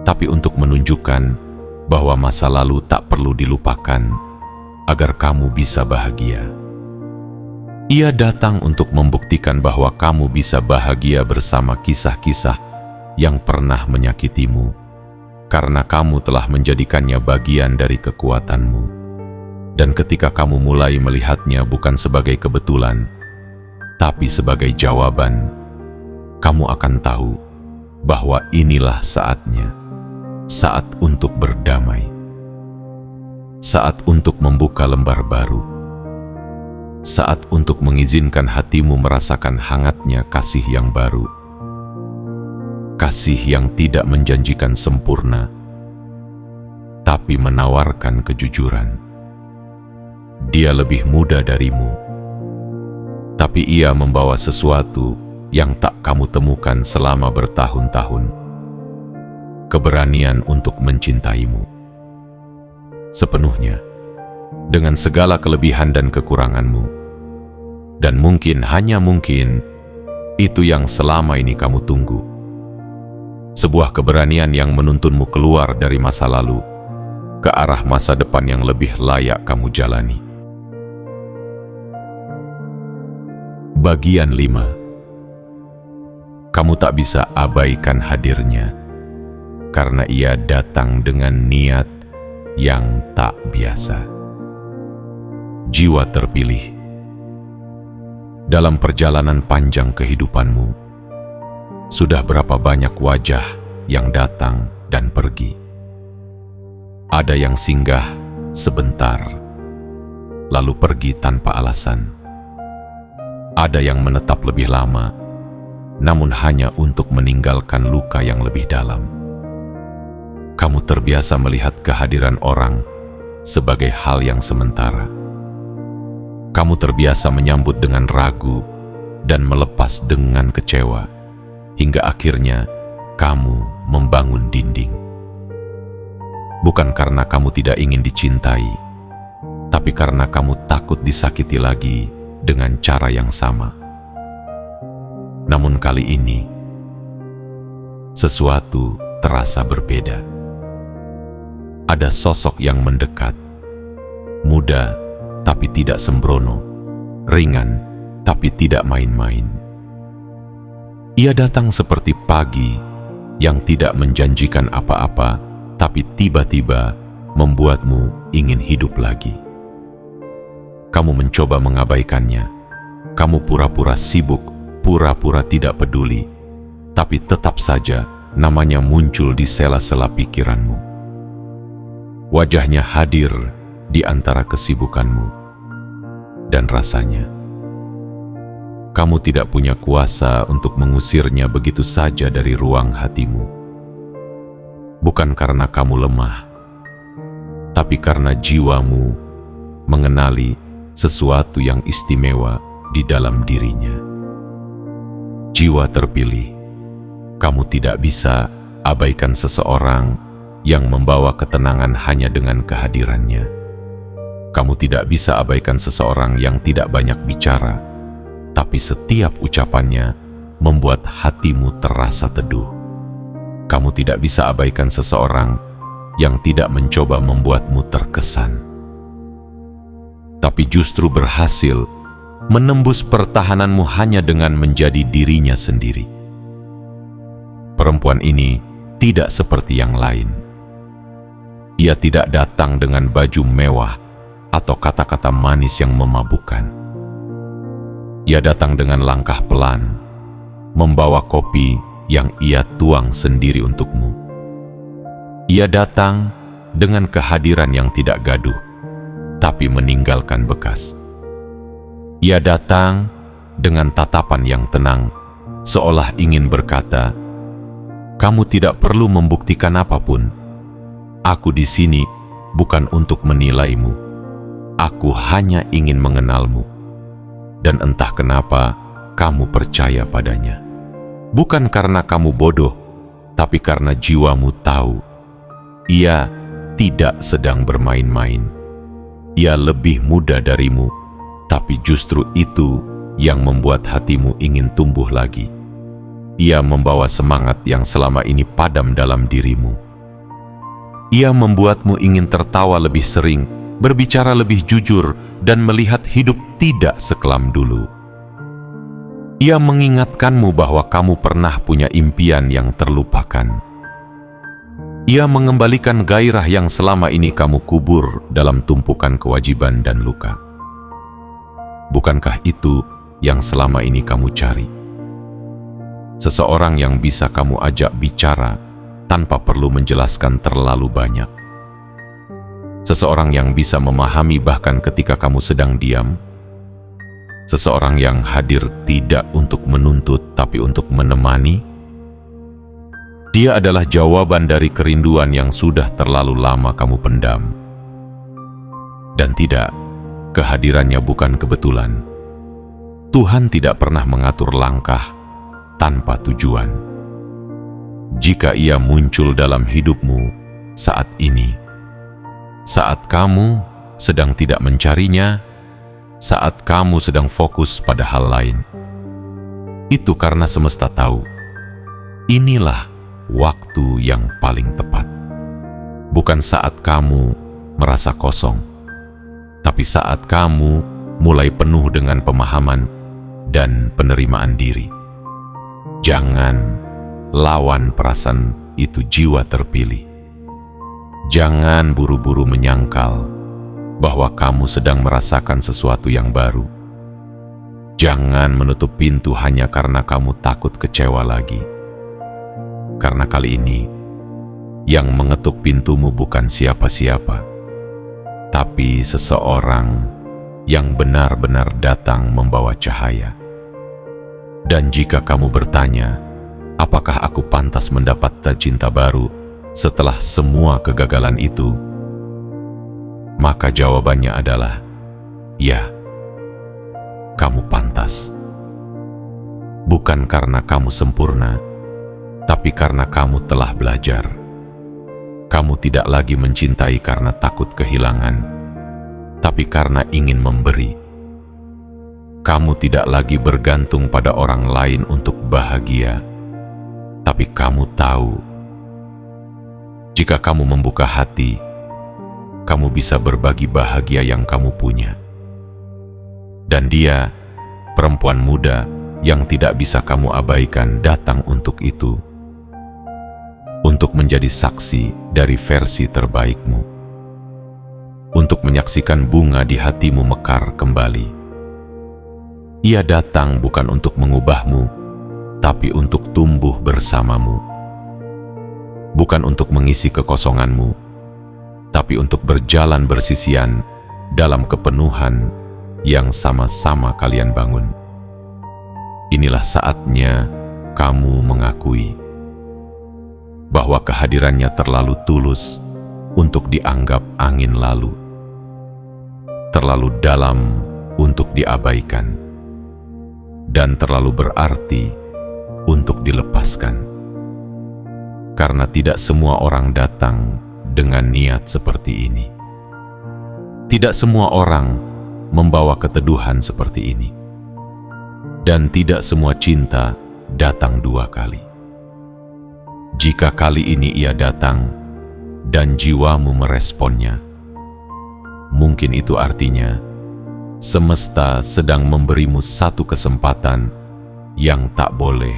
tapi untuk menunjukkan bahwa masa lalu tak perlu dilupakan agar kamu bisa bahagia. Ia datang untuk membuktikan bahwa kamu bisa bahagia bersama kisah-kisah yang pernah menyakitimu, karena kamu telah menjadikannya bagian dari kekuatanmu. Dan ketika kamu mulai melihatnya bukan sebagai kebetulan, tapi sebagai jawaban, kamu akan tahu bahwa inilah saatnya, saat untuk berdamai, saat untuk membuka lembar baru, saat untuk mengizinkan hatimu merasakan hangatnya kasih yang baru, kasih yang tidak menjanjikan sempurna, tapi menawarkan kejujuran. Dia lebih muda darimu, tapi ia membawa sesuatu yang tak kamu temukan selama bertahun-tahun. Keberanian untuk mencintaimu sepenuhnya, dengan segala kelebihan dan kekuranganmu. Dan mungkin, hanya mungkin, itu yang selama ini kamu tunggu. Sebuah keberanian yang menuntunmu keluar dari masa lalu ke arah masa depan yang lebih layak kamu jalani. Bagian 5. Kamu tak bisa abaikan hadirnya, karena ia datang dengan niat yang tak biasa. Jiwa terpilih. Dalam perjalanan panjang kehidupanmu, sudah berapa banyak wajah yang datang dan pergi. Ada yang singgah sebentar, lalu pergi tanpa alasan. Ada yang menetap lebih lama, namun hanya untuk meninggalkan luka yang lebih dalam. Kamu terbiasa melihat kehadiran orang sebagai hal yang sementara. Kamu terbiasa menyambut dengan ragu dan melepas dengan kecewa, hingga akhirnya kamu membangun dinding. Bukan karena kamu tidak ingin dicintai, tapi karena kamu takut disakiti lagi dengan cara yang sama. Namun kali ini, sesuatu terasa berbeda. Ada sosok yang mendekat, muda tapi tidak sembrono, ringan tapi tidak main-main. Ia datang seperti pagi yang tidak menjanjikan apa-apa, tapi tiba-tiba membuatmu ingin hidup lagi. Kamu mencoba mengabaikannya. Kamu pura-pura sibuk, pura-pura tidak peduli, tapi tetap saja namanya muncul di sela-sela pikiranmu. Wajahnya hadir di antara kesibukanmu, dan rasanya kamu tidak punya kuasa untuk mengusirnya begitu saja dari ruang hatimu. Bukan karena kamu lemah, tapi karena jiwamu mengenali sesuatu yang istimewa di dalam dirinya. Jiwa terpilih. Kamu tidak bisa abaikan seseorang yang membawa ketenangan hanya dengan kehadirannya. Kamu tidak bisa abaikan seseorang yang tidak banyak bicara, tapi setiap ucapannya membuat hatimu terasa teduh. Kamu tidak bisa abaikan seseorang yang tidak mencoba membuatmu terkesan, tapi justru berhasil menembus pertahananmu hanya dengan menjadi dirinya sendiri. Perempuan ini tidak seperti yang lain. Ia tidak datang dengan baju mewah atau kata-kata manis yang memabukkan. Ia datang dengan langkah pelan, membawa kopi yang ia tuang sendiri untukmu. Ia datang dengan kehadiran yang tidak gaduh, tapi meninggalkan bekas. Ia datang dengan tatapan yang tenang, seolah ingin berkata, "Kamu tidak perlu membuktikan apapun. Aku di sini bukan untuk menilaimu. Aku hanya ingin mengenalmu." Dan entah kenapa kamu percaya padanya. Bukan karena kamu bodoh, tapi karena jiwamu tahu ia tidak sedang bermain-main. Ia lebih muda darimu, tapi justru itu yang membuat hatimu ingin tumbuh lagi. Ia membawa semangat yang selama ini padam dalam dirimu. Ia membuatmu ingin tertawa lebih sering, berbicara lebih jujur, dan melihat hidup tidak sekelam dulu. Ia mengingatkanmu bahwa kamu pernah punya impian yang terlupakan. Ia mengembalikan gairah yang selama ini kamu kubur dalam tumpukan kewajiban dan luka. Bukankah itu yang selama ini kamu cari? Seseorang yang bisa kamu ajak bicara tanpa perlu menjelaskan terlalu banyak. Seseorang yang bisa memahami bahkan ketika kamu sedang diam. Seseorang yang hadir tidak untuk menuntut tapi untuk menemani. Dia adalah jawaban dari kerinduan yang sudah terlalu lama kamu pendam. Dan tidak, kehadirannya bukan kebetulan. Tuhan tidak pernah mengatur langkah tanpa tujuan. Jika ia muncul dalam hidupmu saat ini, saat kamu sedang tidak mencarinya, saat kamu sedang fokus pada hal lain, itu karena semesta tahu, inilah waktu yang paling tepat. Bukan saat kamu merasa kosong, tapi saat kamu mulai penuh dengan pemahaman dan penerimaan diri. Jangan lawan perasaan itu jiwa terpilih. Jangan buru-buru menyangkal bahwa kamu sedang merasakan sesuatu yang baru. Jangan menutup pintu hanya karena kamu takut kecewa lagi. Karena kali ini, yang mengetuk pintumu bukan siapa-siapa, tapi seseorang yang benar-benar datang membawa cahaya. Dan jika kamu bertanya, apakah aku pantas mendapat cinta baru setelah semua kegagalan itu? Maka jawabannya adalah, ya, kamu pantas. Bukan karena kamu sempurna, tapi karena kamu telah belajar. Kamu tidak lagi mencintai karena takut kehilangan, tapi karena ingin memberi. Kamu tidak lagi bergantung pada orang lain untuk bahagia, tapi kamu tahu, jika kamu membuka hati, kamu bisa berbagi bahagia yang kamu punya. Dan dia, perempuan muda yang tidak bisa kamu abaikan, datang untuk itu. Untuk menjadi saksi dari versi terbaikmu. Untuk menyaksikan bunga di hatimu mekar kembali. Ia datang bukan untuk mengubahmu, tapi untuk tumbuh bersamamu. Bukan untuk mengisi kekosonganmu, tapi untuk berjalan bersisian dalam kepenuhan yang sama-sama kalian bangun. Inilah saatnya kamu mengakui bahwa kehadirannya terlalu tulus untuk dianggap angin lalu, terlalu dalam untuk diabaikan, dan terlalu berarti untuk dilepaskan. Karena tidak semua orang datang dengan niat seperti ini. Tidak semua orang membawa keteduhan seperti ini. Dan tidak semua cinta datang dua kali. Jika kali ini ia datang dan jiwamu meresponnya, mungkin itu artinya semesta sedang memberimu satu kesempatan yang tak boleh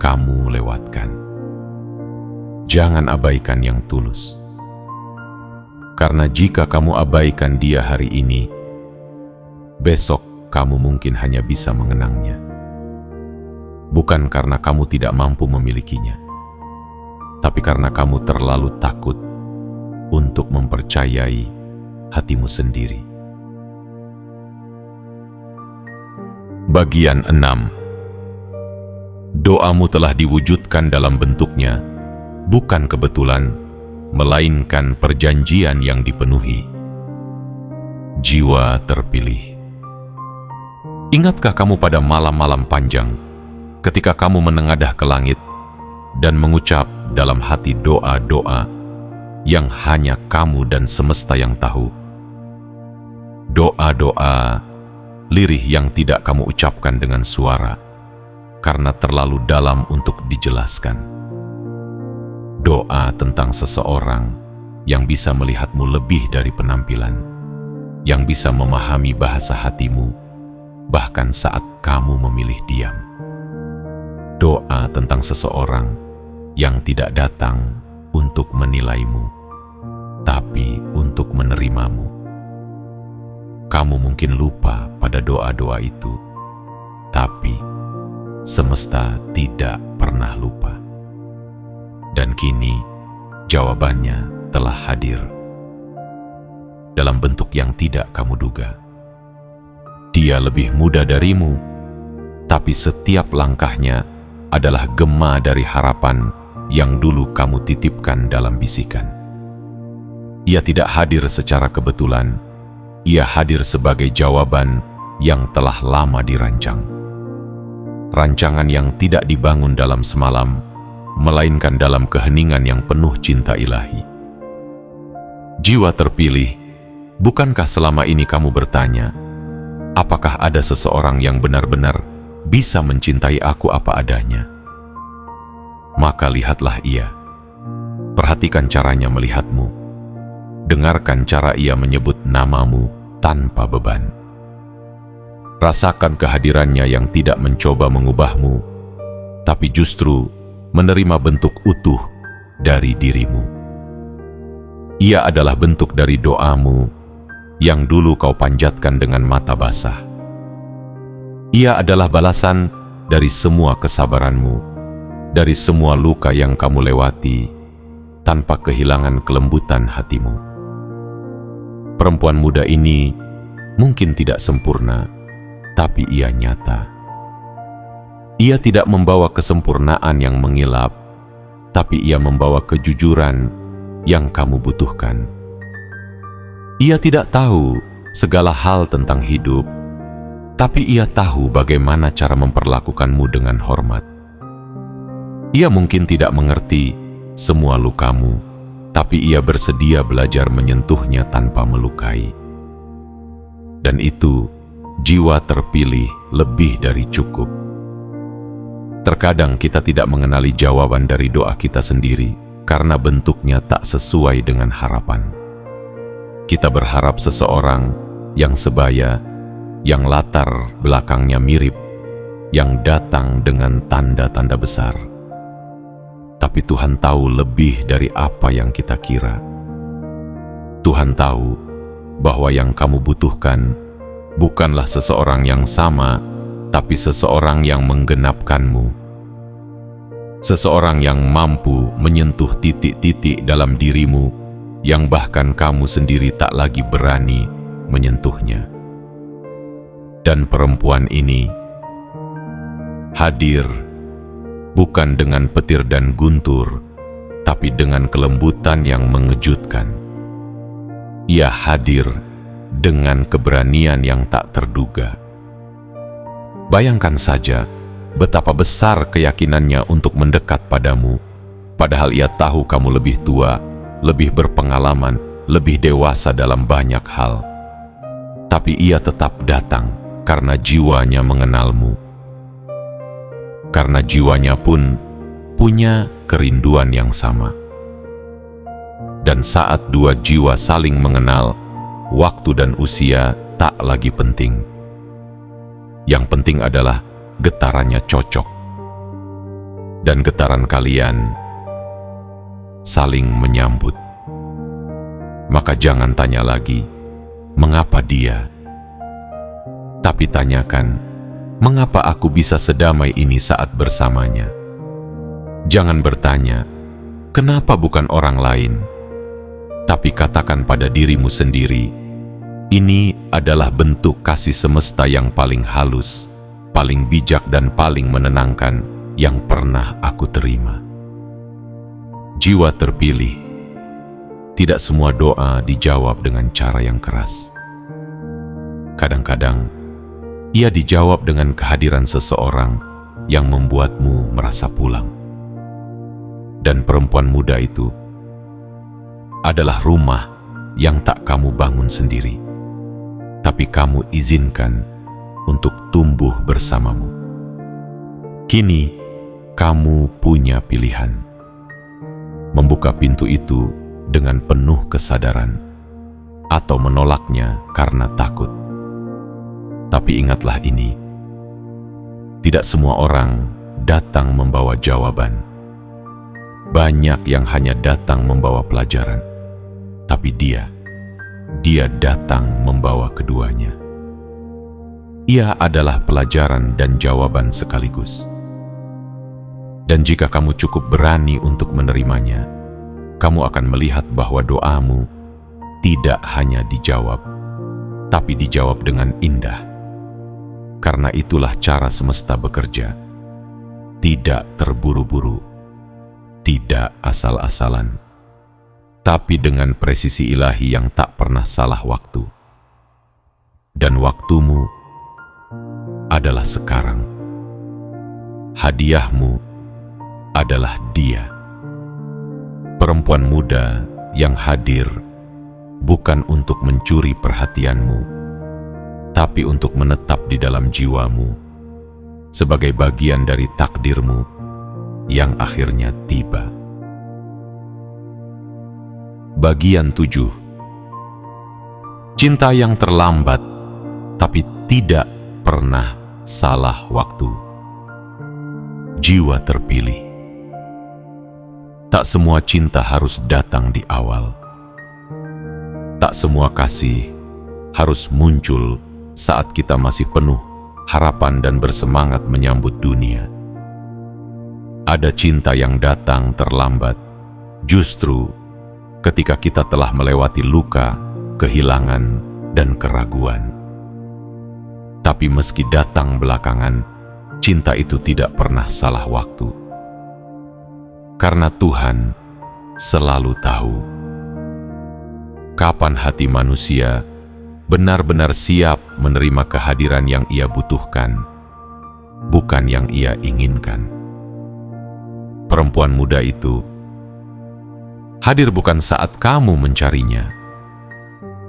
kamu lewatkan. Jangan abaikan yang tulus. Karena jika kamu abaikan dia hari ini, besok kamu mungkin hanya bisa mengenangnya. Bukan karena kamu tidak mampu memilikinya, tapi karena kamu terlalu takut untuk mempercayai hatimu sendiri. Bagian 6. Doamu telah diwujudkan dalam bentuknya, bukan kebetulan, melainkan perjanjian yang dipenuhi. Jiwa terpilih. Ingatkah kamu pada malam-malam panjang, ketika kamu menengadah ke langit dan mengucap dalam hati doa-doa yang hanya kamu dan semesta yang tahu? Doa-doa lirih yang tidak kamu ucapkan dengan suara, karena terlalu dalam untuk dijelaskan. Doa tentang seseorang yang bisa melihatmu lebih dari penampilan, yang bisa memahami bahasa hatimu, bahkan saat kamu memilih diam. Doa tentang seseorang yang tidak datang untuk menilaimu, tapi untuk menerimamu. Kamu mungkin lupa pada doa-doa itu, tapi semesta tidak pernah lupa. Dan kini jawabannya telah hadir dalam bentuk yang tidak kamu duga. Dia lebih muda darimu, tapi setiap langkahnya adalah gema dari harapan yang dulu kamu titipkan dalam bisikan. Ia tidak hadir secara kebetulan, ia hadir sebagai jawaban yang telah lama dirancang. Rancangan yang tidak dibangun dalam semalam, melainkan dalam keheningan yang penuh cinta ilahi. Jiwa terpilih, bukankah selama ini kamu bertanya, apakah ada seseorang yang benar-benar bisa mencintai aku apa adanya? Maka lihatlah ia. Perhatikan caranya melihatmu. Dengarkan cara ia menyebut namamu tanpa beban. Rasakan kehadirannya yang tidak mencoba mengubahmu, tapi justru menerima bentuk utuh dari dirimu. Ia adalah bentuk dari doamu yang dulu kau panjatkan dengan mata basah. Ia adalah balasan dari semua kesabaranmu, dari semua luka yang kamu lewati, tanpa kehilangan kelembutan hatimu. Perempuan muda ini mungkin tidak sempurna, tapi ia nyata. Ia tidak membawa kesempurnaan yang mengilap, tapi ia membawa kejujuran yang kamu butuhkan. Ia tidak tahu segala hal tentang hidup, tapi ia tahu bagaimana cara memperlakukanmu dengan hormat. Ia mungkin tidak mengerti semua lukamu, tapi ia bersedia belajar menyentuhnya tanpa melukai. Dan itu jiwa terpilih lebih dari cukup. Terkadang kita tidak mengenali jawaban dari doa kita sendiri karena bentuknya tak sesuai dengan harapan. Kita berharap seseorang yang sebaya, yang latar belakangnya mirip, yang datang dengan tanda-tanda besar. Tapi Tuhan tahu lebih dari apa yang kita kira. Tuhan tahu bahwa yang kamu butuhkan bukanlah seseorang yang sama, tapi seseorang yang menggenapkanmu. Seseorang yang mampu menyentuh titik-titik dalam dirimu yang bahkan kamu sendiri tak lagi berani menyentuhnya. Dan perempuan ini hadir bukan dengan petir dan guntur, tapi dengan kelembutan yang mengejutkan. Ia hadir dengan keberanian yang tak terduga. Bayangkan saja betapa besar keyakinannya untuk mendekat padamu, padahal ia tahu kamu lebih tua, lebih berpengalaman, lebih dewasa dalam banyak hal. Tapi ia tetap datang karena jiwanya mengenalmu. Karena jiwanya pun punya kerinduan yang sama. Dan saat dua jiwa saling mengenal, waktu dan usia tak lagi penting. Yang penting adalah getarannya cocok. Dan getaran kalian saling menyambut. Maka jangan tanya lagi, mengapa dia? Tapi tanyakan, mengapa aku bisa sedamai ini saat bersamanya? Jangan bertanya, kenapa bukan orang lain? Tapi katakan pada dirimu sendiri, ini adalah bentuk kasih semesta yang paling halus, paling bijak dan paling menenangkan yang pernah aku terima. Jiwa terpilih. Tidak semua doa dijawab dengan cara yang keras. Kadang-kadang, ia dijawab dengan kehadiran seseorang yang membuatmu merasa pulang. Dan perempuan muda itu adalah rumah yang tak kamu bangun sendiri, tapi kamu izinkan untuk tumbuh bersamamu. Kini, kamu punya pilihan. Membuka pintu itu dengan penuh kesadaran, atau menolaknya karena takut. Tapi ingatlah ini, tidak semua orang datang membawa jawaban. Banyak yang hanya datang membawa pelajaran, tapi dia datang membawa keduanya. Ia adalah pelajaran dan jawaban sekaligus. Dan jika kamu cukup berani untuk menerimanya, kamu akan melihat bahwa doamu tidak hanya dijawab, tapi dijawab dengan indah. Karena itulah cara semesta bekerja. Tidak terburu-buru, tidak asal-asalan, tapi dengan presisi ilahi yang tak pernah salah waktu. Dan waktumu adalah sekarang. Hadiahmu adalah dia. Perempuan muda yang hadir bukan untuk mencuri perhatianmu, tapi untuk menetap di dalam jiwamu sebagai bagian dari takdirmu yang akhirnya tiba. Bagian 7. Cinta yang terlambat tapi tidak pernah salah waktu. Jiwa terpilih. Tak semua cinta harus datang di awal. Tak semua kasih harus muncul saat kita masih penuh harapan dan bersemangat menyambut dunia. Ada cinta yang datang terlambat, justru ketika kita telah melewati luka, kehilangan, dan keraguan. Tapi meski datang belakangan, cinta itu tidak pernah salah waktu. Karena Tuhan selalu tahu kapan hati manusia benar-benar siap menerima kehadiran yang ia butuhkan, bukan yang ia inginkan. Perempuan muda itu hadir bukan saat kamu mencarinya,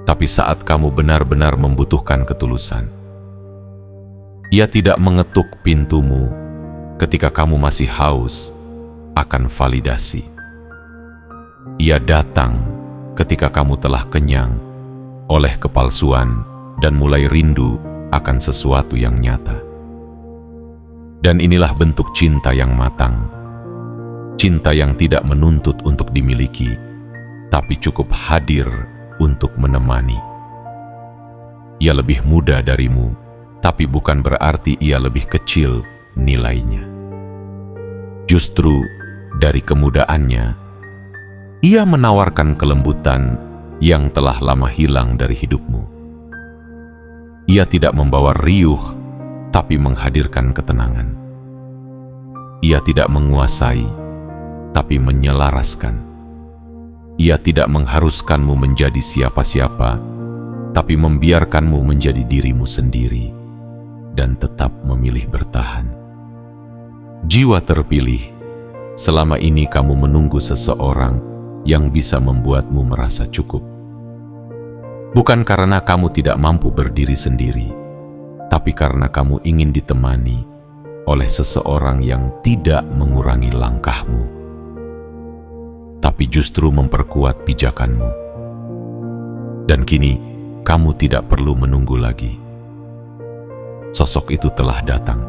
tapi saat kamu benar-benar membutuhkan ketulusan. Ia tidak mengetuk pintumu ketika kamu masih haus akan validasi. Ia datang ketika kamu telah kenyang oleh kepalsuan dan mulai rindu akan sesuatu yang nyata. Dan inilah bentuk cinta yang matang. Cinta yang tidak menuntut untuk dimiliki, tapi cukup hadir untuk menemani. Ia lebih muda darimu, tapi bukan berarti ia lebih kecil nilainya. Justru dari kemudaannya, ia menawarkan kelembutan yang telah lama hilang dari hidupmu. Ia tidak membawa riuh, tapi menghadirkan ketenangan. Ia tidak menguasai, tapi menyelaraskan. Ia tidak mengharuskanmu menjadi siapa-siapa, tapi membiarkanmu menjadi dirimu sendiri dan tetap memilih bertahan. Jiwa terpilih. Selama ini kamu menunggu seseorang yang bisa membuatmu merasa cukup. Bukan karena kamu tidak mampu berdiri sendiri, tapi karena kamu ingin ditemani oleh seseorang yang tidak mengurangi langkahmu, tapi justru memperkuat pijakanmu. Dan kini, kamu tidak perlu menunggu lagi. Sosok itu telah datang,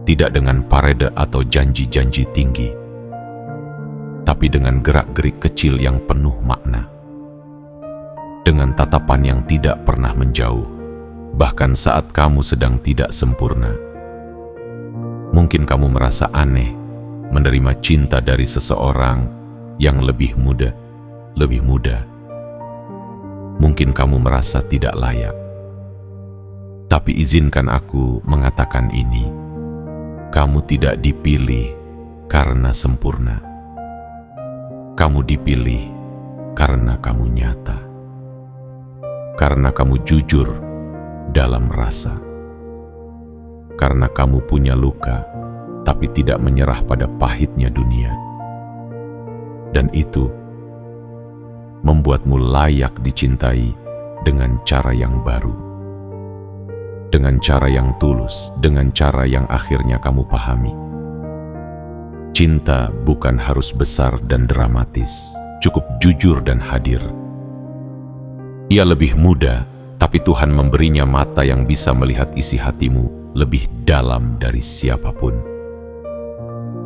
tidak dengan parade atau janji-janji tinggi, tapi dengan gerak-gerik kecil yang penuh makna, dengan tatapan yang tidak pernah menjauh, bahkan saat kamu sedang tidak sempurna. Mungkin kamu merasa aneh menerima cinta dari seseorang yang lebih muda. Mungkin kamu merasa tidak layak. Tapi izinkan aku mengatakan ini. Kamu tidak dipilih karena sempurna. Kamu dipilih karena kamu nyata. Karena kamu jujur dalam rasa. Karena kamu punya luka, tapi tidak menyerah pada pahitnya dunia. Dan itu membuatmu layak dicintai dengan cara yang baru. Dengan cara yang tulus, dengan cara yang akhirnya kamu pahami. Cinta bukan harus besar dan dramatis, cukup jujur dan hadir. Ia lebih muda, tapi Tuhan memberinya mata yang bisa melihat isi hatimu lebih dalam dari siapapun.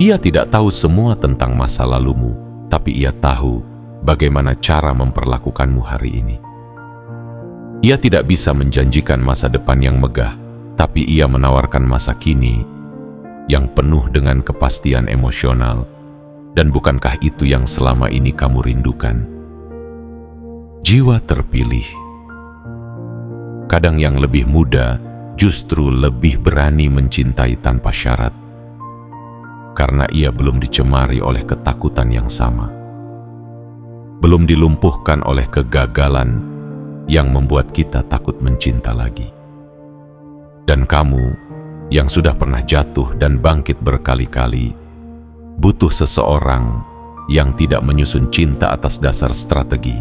Ia tidak tahu semua tentang masa lalumu, tapi ia tahu bagaimana cara memperlakukanmu hari ini. Ia tidak bisa menjanjikan masa depan yang megah, tapi ia menawarkan masa kini yang penuh dengan kepastian emosional. Dan bukankah itu yang selama ini kamu rindukan? Jiwa terpilih. Kadang yang lebih muda justru lebih berani mencintai tanpa syarat, karena ia belum dicemari oleh ketakutan yang sama, belum dilumpuhkan oleh kegagalan yang membuat kita takut mencinta lagi. Dan kamu yang sudah pernah jatuh dan bangkit berkali-kali, butuh seseorang yang tidak menyusun cinta atas dasar strategi,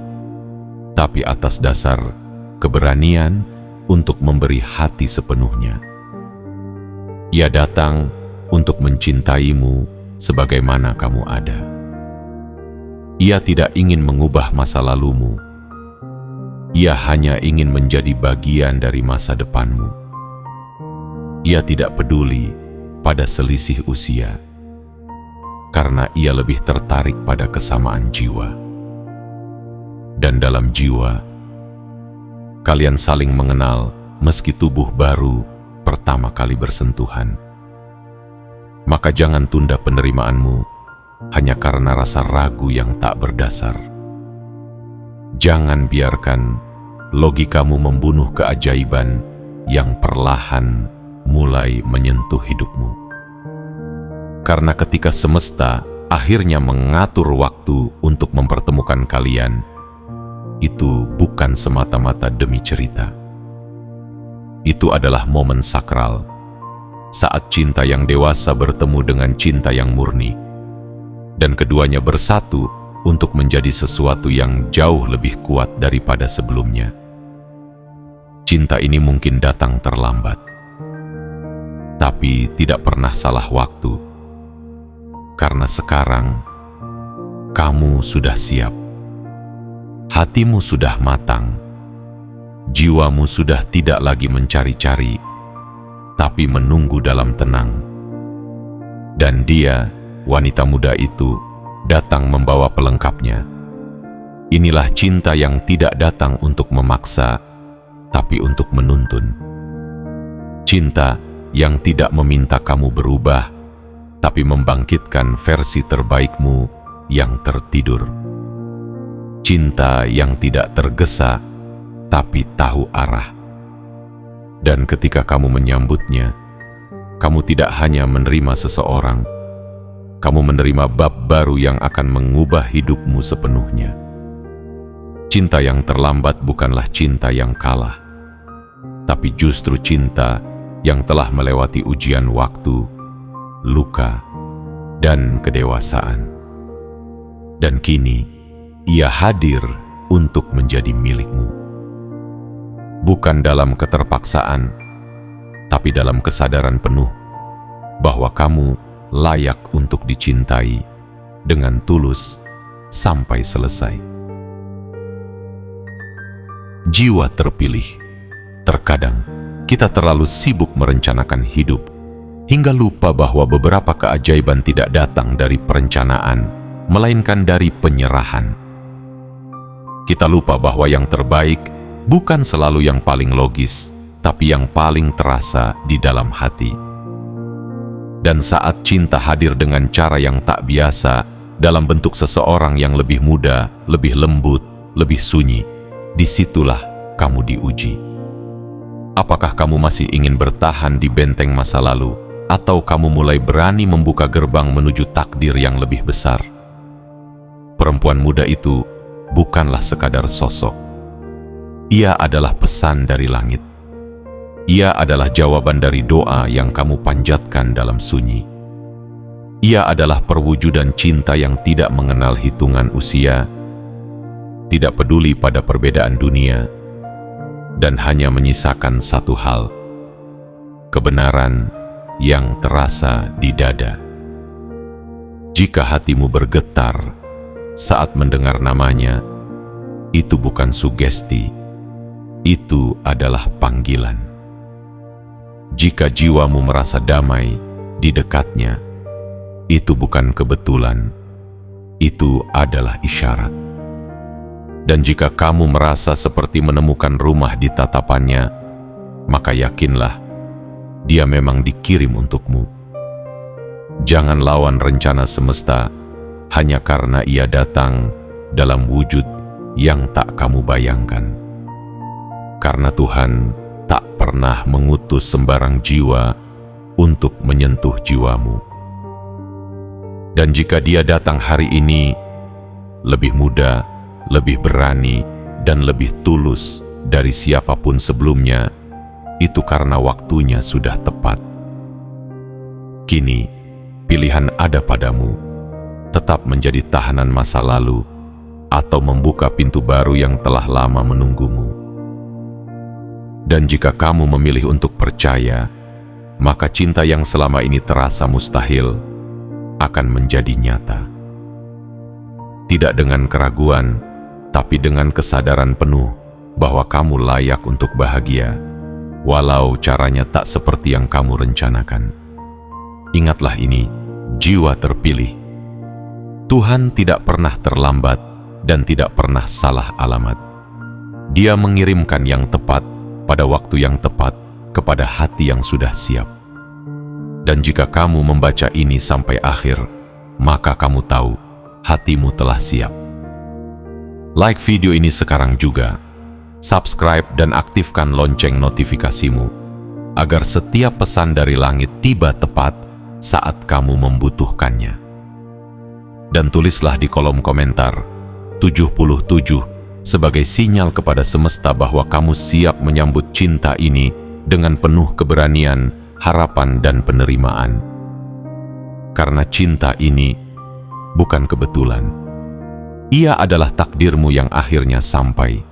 tapi atas dasar keberanian untuk memberi hati sepenuhnya. Ia datang untuk mencintaimu sebagaimana kamu ada. Ia tidak ingin mengubah masa lalumu. Ia hanya ingin menjadi bagian dari masa depanmu. Ia tidak peduli pada selisih usia, karena ia lebih tertarik pada kesamaan jiwa. Dan dalam jiwa, kalian saling mengenal meski tubuh baru pertama kali bersentuhan. Maka jangan tunda penerimaanmu hanya karena rasa ragu yang tak berdasar. Jangan biarkan logikamu membunuh keajaiban yang perlahan mulai menyentuh hidupmu. Karena ketika semesta akhirnya mengatur waktu untuk mempertemukan kalian, itu bukan semata-mata demi cerita. Itu adalah momen sakral, saat cinta yang dewasa bertemu dengan cinta yang murni, dan keduanya bersatu untuk menjadi sesuatu yang jauh lebih kuat daripada sebelumnya. Cinta ini mungkin datang terlambat, tapi tidak pernah salah waktu, karena sekarang kamu sudah siap. Hatimu sudah matang, jiwamu sudah tidak lagi mencari-cari, tapi menunggu dalam tenang. Dan dia, wanita muda itu, datang membawa pelengkapnya. Inilah cinta yang tidak datang untuk memaksa, tapi untuk menuntun. Cinta yang tidak meminta kamu berubah, tapi membangkitkan versi terbaikmu yang tertidur. Cinta yang tidak tergesa, tapi tahu arah. Dan ketika kamu menyambutnya, kamu tidak hanya menerima seseorang, kamu menerima bab baru yang akan mengubah hidupmu sepenuhnya. Cinta yang terlambat bukanlah cinta yang kalah, tapi justru cinta yang telah melewati ujian waktu, luka, dan kedewasaan. Dan kini, ia hadir untuk menjadi milikmu. Bukan dalam keterpaksaan, tapi dalam kesadaran penuh bahwa kamu layak untuk dicintai dengan tulus sampai selesai. jiwa terpilih. Terkadang kita terlalu sibuk merencanakan hidup hingga lupa bahwa beberapa keajaiban tidak datang dari perencanaan, melainkan dari penyerahan. Kita lupa bahwa yang terbaik bukan selalu yang paling logis, tapi yang paling terasa di dalam hati. Dan saat cinta hadir dengan cara yang tak biasa, dalam bentuk seseorang yang lebih muda, lebih lembut, lebih sunyi, disitulah kamu diuji. Apakah kamu masih ingin bertahan di benteng masa lalu, atau kamu mulai berani membuka gerbang menuju takdir yang lebih besar? Perempuan muda itu bukanlah sekadar sosok. Ia adalah pesan dari langit. Ia adalah jawaban dari doa yang kamu panjatkan dalam sunyi. Ia adalah perwujudan cinta yang tidak mengenal hitungan usia, tidak peduli pada perbedaan dunia, dan hanya menyisakan satu hal: kebenaran yang terasa di dada. Jika hatimu bergetar saat mendengar namanya, itu bukan sugesti, itu adalah panggilan. Jika jiwamu merasa damai di dekatnya, itu bukan kebetulan, itu adalah isyarat. Dan jika kamu merasa seperti menemukan rumah di tatapannya, maka yakinlah, dia memang dikirim untukmu. Jangan lawan rencana semesta hanya karena ia datang dalam wujud yang tak kamu bayangkan. Karena Tuhan tak pernah mengutus sembarang jiwa untuk menyentuh jiwamu. Dan jika dia datang hari ini, lebih muda, lebih berani, dan lebih tulus dari siapapun sebelumnya, itu karena waktunya sudah tepat. Kini, pilihan ada padamu: tetap menjadi tahanan masa lalu, atau membuka pintu baru yang telah lama menunggumu. Dan jika kamu memilih untuk percaya, maka cinta yang selama ini terasa mustahil akan menjadi nyata. Tidak dengan keraguan, tapi dengan kesadaran penuh bahwa kamu layak untuk bahagia, walau caranya tak seperti yang kamu rencanakan. Ingatlah ini, jiwa terpilih. Tuhan tidak pernah terlambat dan tidak pernah salah alamat. Dia mengirimkan yang tepat pada waktu yang tepat kepada hati yang sudah siap. Dan jika kamu membaca ini sampai akhir, maka kamu tahu hatimu telah siap. Like video ini sekarang juga, subscribe dan aktifkan lonceng notifikasimu, agar setiap pesan dari langit tiba tepat saat kamu membutuhkannya. Dan tulislah di kolom komentar 77 sebagai sinyal kepada semesta bahwa kamu siap menyambut cinta ini dengan penuh keberanian, harapan, dan penerimaan. Karena cinta ini bukan kebetulan. Ia adalah takdirmu yang akhirnya sampai.